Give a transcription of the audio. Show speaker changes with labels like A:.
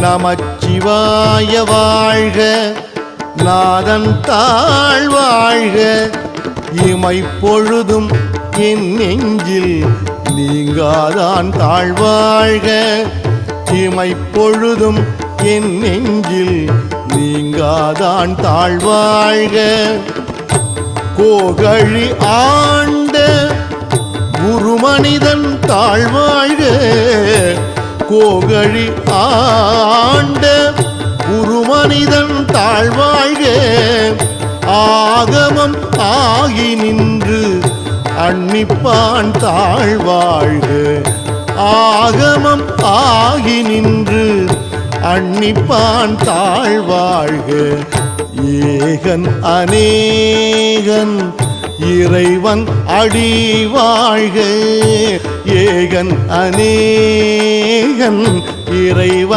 A: நமச்சிவாய வாழ்க, நாதன் தாழ் வாழ்க, இமைப்பொழுதும் என் நெஞ்சில் நீங்காதான் தாழ்வாழ்க, இமைப்பொழுதும் என் நெஞ்சில் நீங்காதான் தாழ்வாழ்க. கோகழி ஆண்ட குருமனிதன் தாழ்வாழ்க, கோகழி ஆண்ட குருமனிதன் தாழ்வாழ்க, ஆகமம் ஆகி நின்று அன்னிப்பான் தாழ்வாழ்க, ஆகமம் ஆகி நின்று அன்னிப்பான் தாழ்வாழ்க. ஏகன் அநேகன் இறைவன் அடி வாழ்க, ஏகன் அநேகன் இறைவன்